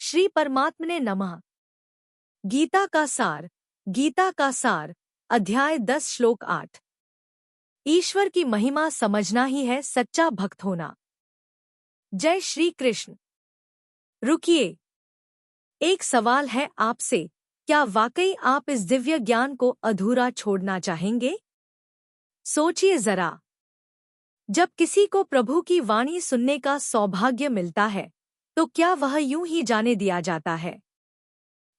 श्री परमात्मने नमः। गीता का सार। गीता का सार, अध्याय 10 श्लोक 8। ईश्वर की महिमा समझना ही है सच्चा भक्त होना। जय श्री कृष्ण। रुकिए, एक सवाल है आपसे, क्या वाकई आप इस दिव्य ज्ञान को अधूरा छोड़ना चाहेंगे? सोचिए जरा। जब किसी को प्रभु की वाणी सुनने का सौभाग्य मिलता है, तो क्या वह यूं ही जाने दिया जाता है?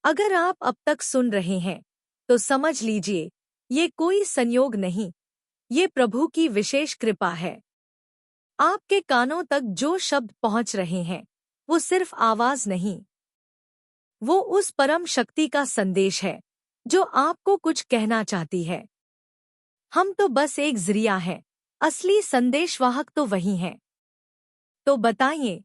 अगर आप अब तक सुन रहे हैं, तो समझ लीजिए, ये कोई संयोग नहीं, ये प्रभु की विशेष कृपा है। आपके कानों तक जो शब्द पहुंच रहे हैं, वो सिर्फ आवाज नहीं, वो उस परम शक्ति का संदेश है, जो आपको कुछ कहना चाहती है। हम तो बस एक जरिया हैं, असली संदेशवाहक तो वही हैं। तो बताइए,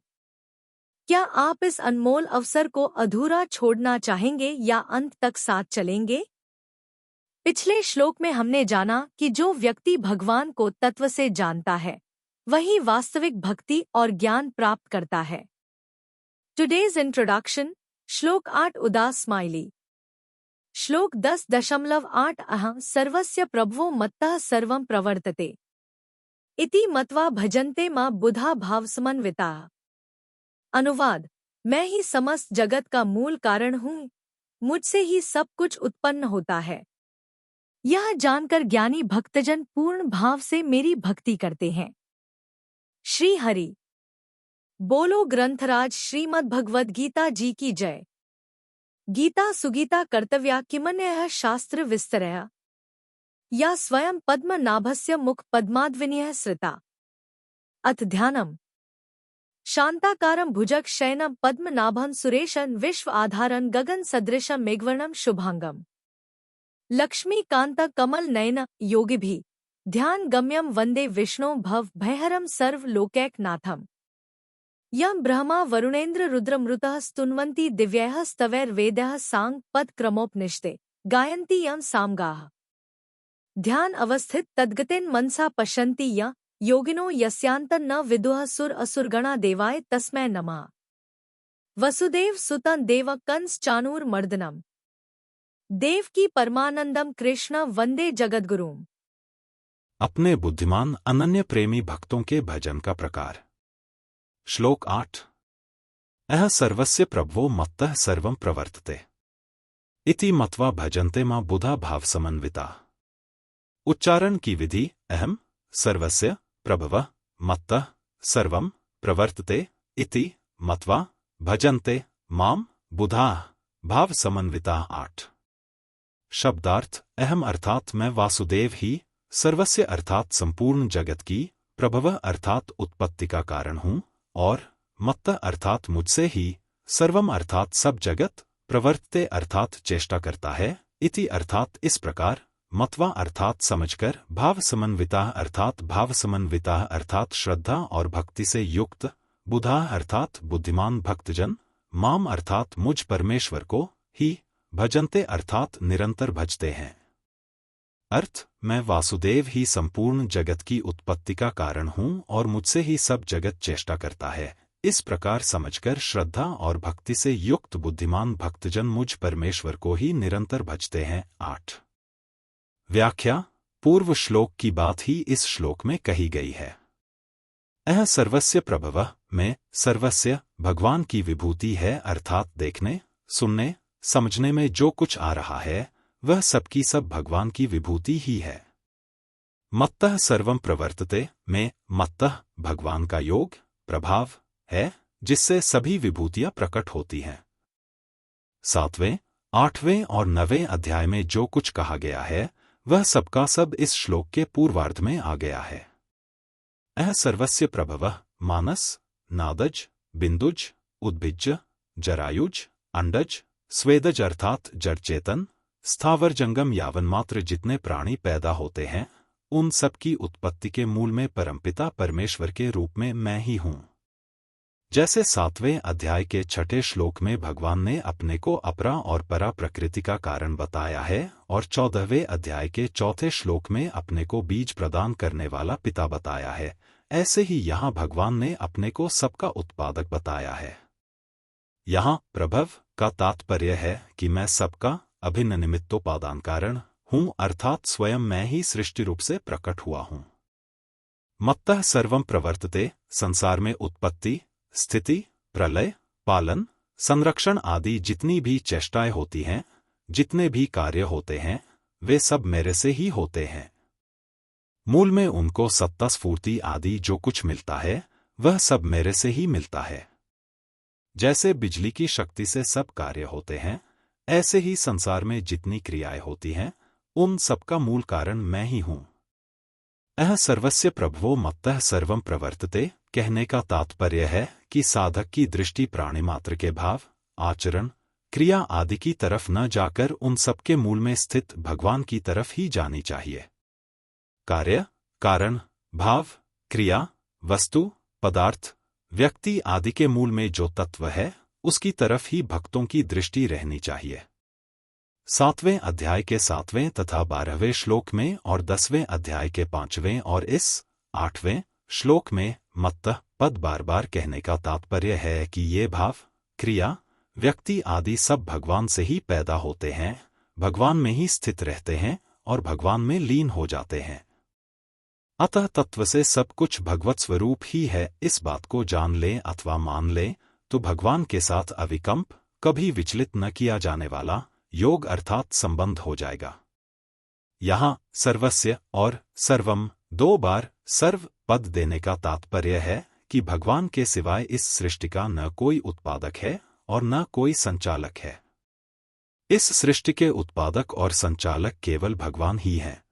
क्या आप इस अनमोल अवसर को अधूरा छोड़ना चाहेंगे या अंत तक साथ चलेंगे? पिछले श्लोक में हमने जाना कि जो व्यक्ति भगवान को तत्व से जानता है, वही वास्तविक भक्ति और ज्ञान प्राप्त करता है। टुडेज इंट्रोडक्शन, श्लोक 8 उदास स्माइली। श्लोक 10.8 अहं सर्वस्य प्रभवो मत्तः सर्वं प्रवर्तते इति मत्वा भजन्ते मां बुधा भाव समन्विताः। अनुवाद, मैं ही समस्त जगत का मूल कारण हूँ, मुझसे ही सब कुछ उत्पन्न होता है। यह जानकर ज्ञानी भक्तजन पूर्ण भाव से मेरी भक्ति करते हैं। श्री हरि बोलो। ग्रंथराज श्रीमद् भगवद गीता जी की जय। गीता सुगीता कर्तव्या किमन्यः शास्त्र विस्तरया या स्वयं पद्मनाभस्य मुख पद्माद्विनीयः श्रिता। अथ ध्यानम्। शांताकारं भुजग शयनं पद्मनाभं सुरेशं विश्व आधारं गगन सदृशं मेघवर्णं शुभांगम। लक्ष्मीकांत कमल नयन योगिभिः ध्यान गम्यं वंदे विष्णु भव भयहरं सर्व लोकैकनाथम्। यं ब्रह्मा वरुणेन्द्र रुद्रमृतः स्तुन्वन्ति दिव्यैः स्तवैर्वेदैः सांग पद क्रमोपनिषदे गायन्ति यं सामगाः। ध्यान अवस्थित तद्गतेन मनसा पश्यन्ति यं योगिनो यस्यान्तं न विदुः सुर असुरगणा देवाय तस्मै नमः। वसुदेव सुतं देव कंस चाणूर मर्दनम देवकी परमानंदम कृष्ण वंदे जगद्गुरुम। अपने बुद्धिमान अनन्य प्रेमी भक्तों के भजन का प्रकार। श्लोक 8। अह सर्वस्य प्रभवो मत्तः सर्वं प्रवर्तते इति मत्वा भजन्ते मां बुधा भाव समन्विता। उच्चारण की विधि। अहम सर्वस्य प्रभवः मत्तः सर्वं प्रवर्तते इति मत्वा भजन्ते माम बुधाः भाव समन्विता। 8। शब्दार्थ। अहम अर्थात मैं, वासुदेव ही, सर्वस्य अर्थात संपूर्ण जगत की, प्रभवः अर्थात उत्पत्ति का कारण हूँ, और मत्तः अर्थात मुझसे ही, सर्वम अर्थात सब जगत, प्रवर्तते अर्थात चेष्टा करता है, इति अर्थात इस प्रकार, मत्वा अर्थात समझकर, भाव समन्विता अर्थात भाव समन्विता अर्थात श्रद्धा और भक्ति से युक्त, बुधा अर्थात बुद्धिमान भक्तजन, माम अर्थात मुझ परमेश्वर को, ही, भजन्ते अर्थात निरंतर भजते हैं। अर्थ। मैं वासुदेव ही संपूर्ण जगत की उत्पत्ति का कारण हूँ और मुझसे ही सब जगत चेष्टा करता है। इस प्रकार समझकर श्रद्धा और भक्ति से युक्त बुद्धिमान भक्तजन मुझ परमेश्वर को ही निरंतर भजते हैं। 8। व्याख्या। पूर्व श्लोक की बात ही इस श्लोक में कही गई है। अह सर्वस्य प्रभवः में सर्वस्य भगवान की विभूति है, अर्थात देखने, सुनने, समझने में जो कुछ आ रहा है, वह सबकी सब भगवान की विभूति ही है। मत्तः सर्वं प्रवर्तते में मत्तः भगवान का योग, प्रभाव है, जिससे सभी विभूतियां प्रकट होती हैं। 7वें, 8वें और 9वें अध्याय में जो कुछ कहा गया है, वह सबका सब इस श्लोक के पूर्वार्ध में आ गया है। अह सर्वस्य प्रभवः मानस, नादज, बिंदुज, उद्भिज, जरायुज, अंडज, स्वेदज अर्थात जड़ चेतन, स्थावर जंगम यावन मात्र जितने प्राणी पैदा होते हैं, उन सब की उत्पत्ति के मूल में परमपिता परमेश्वर के रूप में मैं ही हूँ। जैसे 7वें अध्याय के 6ठे श्लोक में भगवान ने अपने को अपरा और परा प्रकृति का कारण बताया है, और 14वें अध्याय के 4थे श्लोक में अपने को बीज प्रदान करने वाला पिता बताया है, ऐसे ही यहाँ भगवान ने अपने को सबका उत्पादक बताया है। यहाँ प्रभव का तात्पर्य है कि मैं सबका अभिन्न निमित्तोपादान कारण हूँ, अर्थात स्वयं मैं ही सृष्टि रूप से प्रकट हुआ हूँ। मत्तः सर्वं प्रवर्तते, संसार में उत्पत्ति, स्थिति, प्रलय, पालन, संरक्षण आदि जितनी भी चेष्टाएं होती हैं, जितने भी कार्य होते हैं, वे सब मेरे से ही होते हैं। मूल में उनको सत्ता स्फूर्ति आदि जो कुछ मिलता है वह सब मेरे से ही मिलता है। जैसे बिजली की शक्ति से सब कार्य होते हैं, ऐसे ही संसार में जितनी क्रियाएं होती हैं उन सबका मूल कारण मैं ही हूं। अह सर्वस्य प्रभवो मत्तः सर्वं प्रवर्तते कहने का तात्पर्य है कि साधक की दृष्टि प्राणी मात्र के भाव, आचरण, क्रिया आदि की तरफ न जाकर उन सबके मूल में स्थित भगवान की तरफ ही जानी चाहिए। कार्य, कारण, भाव, क्रिया, वस्तु, पदार्थ, व्यक्ति आदि के मूल में जो तत्व है उसकी तरफ ही भक्तों की दृष्टि रहनी चाहिए। 7वें अध्याय के 7वें तथा 12वें श्लोक में और 10वें अध्याय के 5वें और इस 8वें श्लोक में मत्तः पद बार बार कहने का तात्पर्य है कि ये भाव, क्रिया, व्यक्ति आदि सब भगवान से ही पैदा होते हैं, भगवान में ही स्थित रहते हैं और भगवान में लीन हो जाते हैं। अतः तत्व से सब कुछ भगवत स्वरूप ही है, इस बात को जान ले अथवा मान ले तो भगवान के साथ अविकंप, कभी विचलित न किया जाने वाला योग अर्थात संबंध हो जाएगा। यहाँ सर्वस्य और सर्वम 2 बार सर्व पद देने का तात्पर्य है कि भगवान के सिवाय इस सृष्टि का न कोई उत्पादक है और न कोई संचालक है। इस सृष्टि के उत्पादक और संचालक केवल भगवान ही हैं।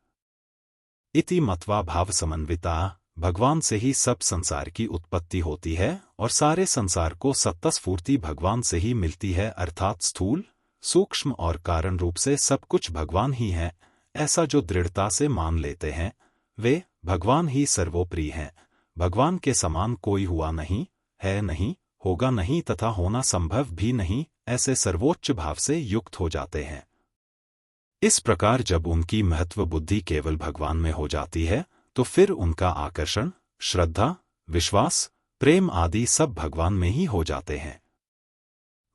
इति मत्वा भाव समन्विता, भगवान से ही सब संसार की उत्पत्ति होती है और सारे संसार को सत्ता स्फूर्ति भगवान से ही मिलती है, अर्थात स्थूल, सूक्ष्म और कारण रूप से सब कुछ भगवान ही है। ऐसा जो दृढ़ता से मान लेते हैं वे भगवान ही सर्वोपरि हैं। भगवान के समान कोई हुआ नहीं, है नहीं, होगा नहीं तथा होना संभव भी नहीं, ऐसे सर्वोच्च भाव से युक्त हो जाते हैं। इस प्रकार जब उनकी महत्व बुद्धि केवल भगवान में हो जाती है तो फिर उनका आकर्षण, श्रद्धा, विश्वास, प्रेम आदि सब भगवान में ही हो जाते हैं।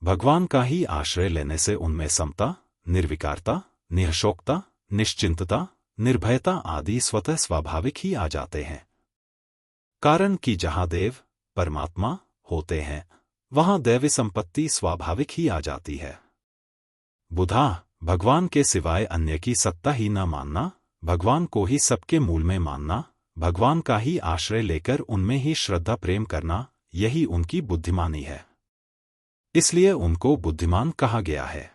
भगवान का ही आश्रय लेने से उनमें समता, निर्विकारता, निःशोकता, निश्चिंतता, निर्भयता आदि स्वतः स्वाभाविक ही आ जाते हैं। कारण कि जहाँ देव, परमात्मा होते हैं वहाँ दैवी संपत्ति स्वाभाविक ही आ जाती है। बुधा, भगवान के सिवाय अन्य की सत्ता ही न मानना, भगवान को ही सबके मूल में मानना, भगवान का ही आश्रय लेकर उनमें ही श्रद्धा प्रेम करना, यही उनकी बुद्धिमानी है। इसलिए उनको बुद्धिमान कहा गया है।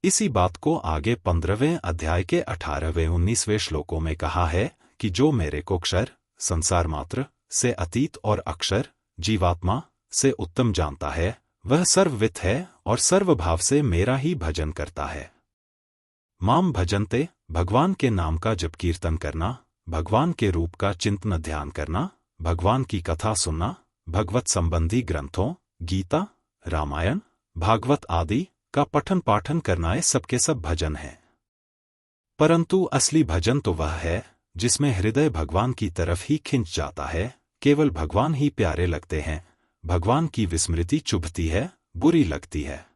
इसी बात को आगे 15वें अध्याय के 18वें 19वें श्लोकों में कहा है कि जो मेरे को क्षर, संसार मात्र से अतीत और अक्षर, जीवात्मा से उत्तम जानता है वह सर्ववित है और सर्वभाव से मेरा ही भजन करता है। माम भजन्ते, भगवान के नाम का जप कीर्तन करना, भगवान के रूप का चिंतन ध्यान करना, भगवान की कथा सुनना, भगवत संबंधी ग्रंथों, गीता, रामायण, भागवत आदि का पठन पाठन करना सबके सब भजन है। परंतु असली भजन तो वह है जिसमें हृदय भगवान की तरफ ही खिंच जाता है, केवल भगवान ही प्यारे लगते हैं, भगवान की विस्मृति चुभती है, बुरी लगती है।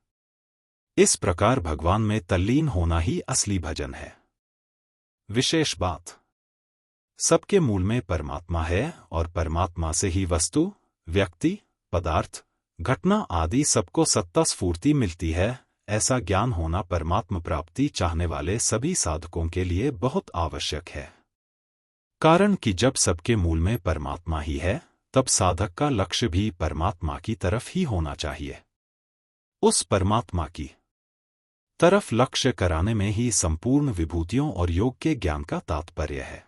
इस प्रकार भगवान में तल्लीन होना ही असली भजन है। विशेष बात, सबके मूल में परमात्मा है और परमात्मा से ही वस्तु, व्यक्ति, पदार्थ, घटना आदि सबको सत्ता स्फूर्ति मिलती है। ऐसा ज्ञान होना परमात्मा प्राप्ति चाहने वाले सभी साधकों के लिए बहुत आवश्यक है। कारण कि जब सबके मूल में परमात्मा ही है तब साधक का लक्ष्य भी परमात्मा की तरफ ही होना चाहिए। उस परमात्मा की तरफ लक्ष्य कराने में ही संपूर्ण विभूतियों और योग के ज्ञान का तात्पर्य है।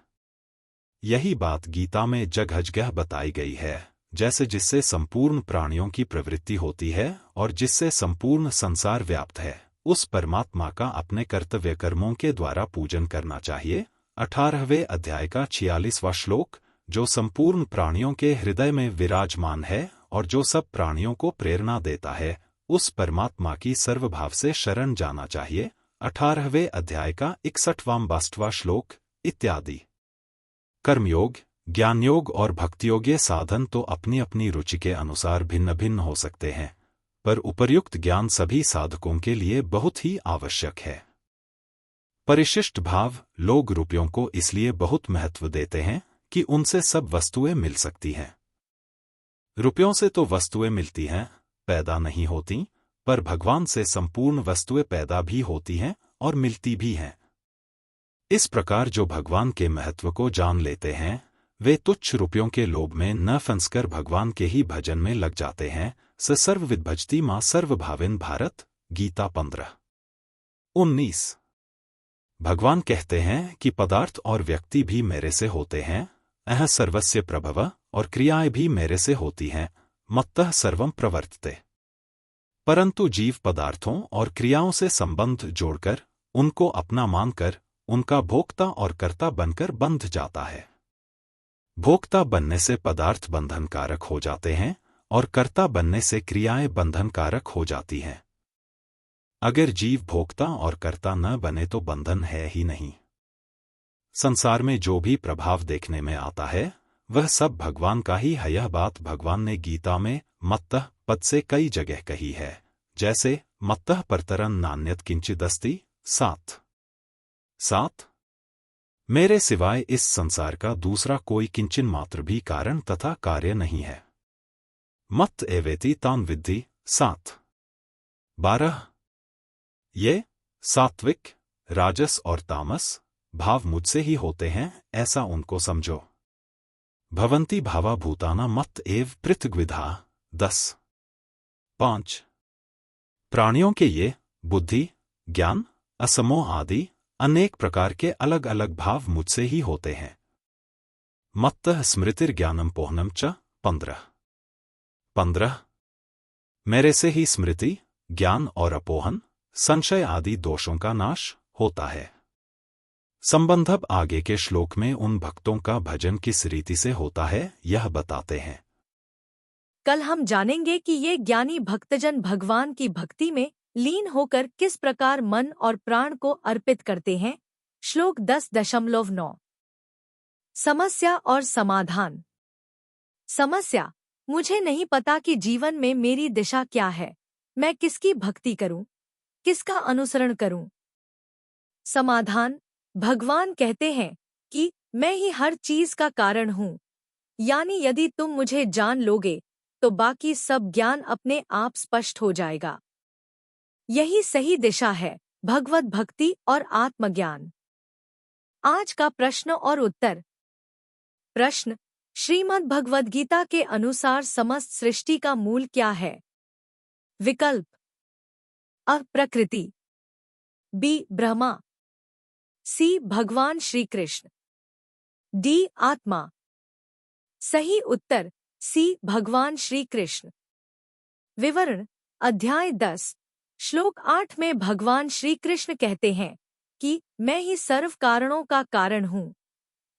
यही बात गीता में जगह बताई गई है, जैसे जिससे संपूर्ण प्राणियों की प्रवृत्ति होती है और जिससे संपूर्ण संसार व्याप्त है, उस परमात्मा का अपने कर्तव्य कर्मों के द्वारा पूजन करना चाहिए। 18वें अध्याय का 46वां श्लोक, जो संपूर्ण प्राणियों के हृदय में विराजमान है और जो सब प्राणियों को प्रेरणा देता है, उस परमात्मा की सर्वभाव से शरण जाना चाहिए। 18वें अध्याय का 61वां श्लोक इत्यादि। कर्मयोग, ज्ञानयोग और भक्तियोग ये साधन तो अपनी अपनी रुचि के अनुसार भिन्न भिन्न हो सकते हैं, पर उपर्युक्त ज्ञान सभी साधकों के लिए बहुत ही आवश्यक है। परिशिष्ट भाव लोग रुपयों को इसलिए बहुत महत्व देते हैं कि उनसे सब वस्तुएं मिल सकती हैं। रुपयों से तो वस्तुएं मिलती हैं, पैदा नहीं होती, पर भगवान से संपूर्ण वस्तुएं पैदा भी होती हैं और मिलती भी हैं। इस प्रकार जो भगवान के महत्व को जान लेते हैं, वे तुच्छ रुपयों के लोभ में न फंसकर भगवान के ही भजन में लग जाते हैं। स सर्वविद भजती मां सर्वभाविन भारत, गीता 15:19। भगवान कहते हैं कि पदार्थ और व्यक्ति भी मेरे से होते हैं, अह सर्वस्य प्रभव, और क्रियाएं भी मेरे से होती हैं, मत्तः सर्वं प्रवर्तते। परंतु जीव पदार्थों और क्रियाओं से संबंध जोड़कर, उनको अपना मानकर, उनका भोक्ता और कर्ता बनकर बंध जाता है। भोक्ता बनने से पदार्थ बंधनकारक हो जाते हैं और कर्ता बनने से क्रियाएं बंधनकारक हो जाती हैं। अगर जीव भोक्ता और कर्ता न बने तो बंधन है ही नहीं। संसार में जो भी प्रभाव देखने में आता है, वह सब भगवान का ही है। यह बात भगवान ने गीता में मत्तः पद से कई जगह कही है, जैसे मत्तः परतरं नान्यत् किंचिदस्ति 7:7। मेरे सिवाय इस संसार का दूसरा कोई किंचन मात्र भी कारण तथा कार्य नहीं है। मत्त एवेति तान विद्धि 7:12। ये सात्विक, राजस और तामस भाव मुझसे ही होते हैं, ऐसा उनको समझो। भवन्ति भावा भूताना मत्त एव पृथग्विधा 10:5। प्राणियों के ये बुद्धि, ज्ञान, असमोह आदि अनेक प्रकार के अलग अलग भाव मुझसे ही होते हैं। मत्तः स्मृतिर्ज्ञानम पोहनम च 15:15। मेरे से ही स्मृति, ज्ञान और अपोहन, संशय आदि दोषों का नाश होता है। संबंधब आगे के श्लोक में उन भक्तों का भजन किस रीति से होता है, यह बताते हैं। कल हम जानेंगे कि ये ज्ञानी भक्तजन भगवान की भक्ति में लीन होकर किस प्रकार मन और प्राण को अर्पित करते हैं। श्लोक 10.9। समस्या और समाधान। समस्या: मुझे नहीं पता कि जीवन में मेरी दिशा क्या है, मैं किसकी भक्ति करूं, किसका अनुसरण करूं। समाधान: भगवान कहते हैं कि मैं ही हर चीज का कारण हूं, यानी यदि तुम मुझे जान लोगे तो बाकी सब ज्ञान अपने आप स्पष्ट हो जाएगा। यही सही दिशा है, भगवत भक्ति और आत्मज्ञान। आज का प्रश्न और उत्तर। प्रश्न: श्रीमद् भगवद गीता के अनुसार समस्त सृष्टि का मूल क्या है? विकल्प: अ प्रकृति, बी ब्रह्मा, सी भगवान श्री कृष्ण, डी आत्मा। सही उत्तर सी भगवान श्री कृष्ण। विवरण: अध्याय 10 श्लोक 8 में भगवान श्री कृष्ण कहते हैं कि मैं ही सर्व कारणों का कारण हूँ।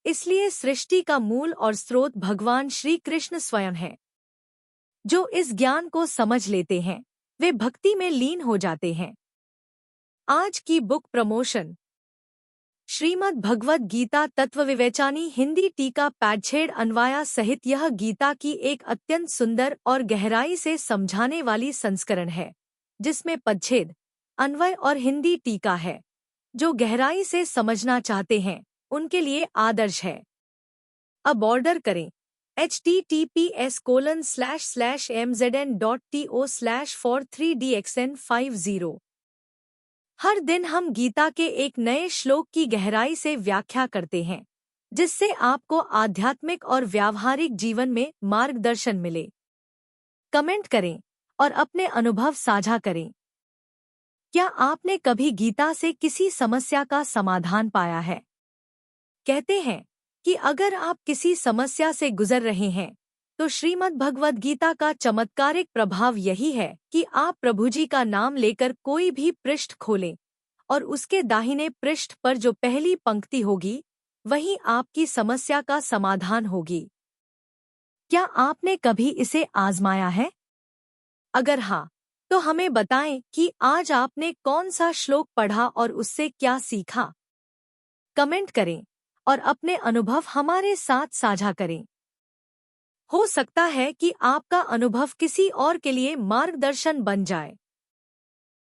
इसलिए सृष्टि का मूल और स्रोत भगवान श्री कृष्ण स्वयं है। जो इस ज्ञान को समझ लेते हैं, वे भक्ति में लीन हो जाते हैं। आज की बुक प्रमोशन: श्रीमद् भगवद गीता तत्वविवेचनी हिंदी टीका पैडछेड़ अन्वाया सहित यह गीता की एक अत्यंत सुंदर और गहराई से समझाने वाली संस्करण है, जिसमें पदछेद, अन्वय और हिंदी टीका है। जो गहराई से समझना चाहते हैं, उनके लिए आदर्श है। अब ऑर्डर करें https://mzn.to/for3dxn50। हर दिन हम गीता के एक नए श्लोक की गहराई से व्याख्या करते हैं, जिससे आपको आध्यात्मिक और व्यावहारिक जीवन में मार्गदर्शन मिले। कमेंट करें और अपने अनुभव साझा करें। क्या आपने कभी गीता से किसी समस्या का समाधान पाया है? कहते हैं कि अगर आप किसी समस्या से गुजर रहे हैं, तो श्रीमद् भगवद गीता का चमत्कारिक प्रभाव यही है कि आप प्रभु जी का नाम लेकर कोई भी पृष्ठ खोलें और उसके दाहिने पृष्ठ पर जो पहली पंक्ति होगी, वही आपकी समस्या का समाधान होगी। क्या आपने कभी इसे आजमाया है? अगर हाँ, तो हमें बताएं कि आज आपने कौन सा श्लोक पढ़ा और उससे क्या सीखा। कमेंट करें और अपने अनुभव हमारे साथ साझा करें। हो सकता है कि आपका अनुभव किसी और के लिए मार्गदर्शन बन जाए।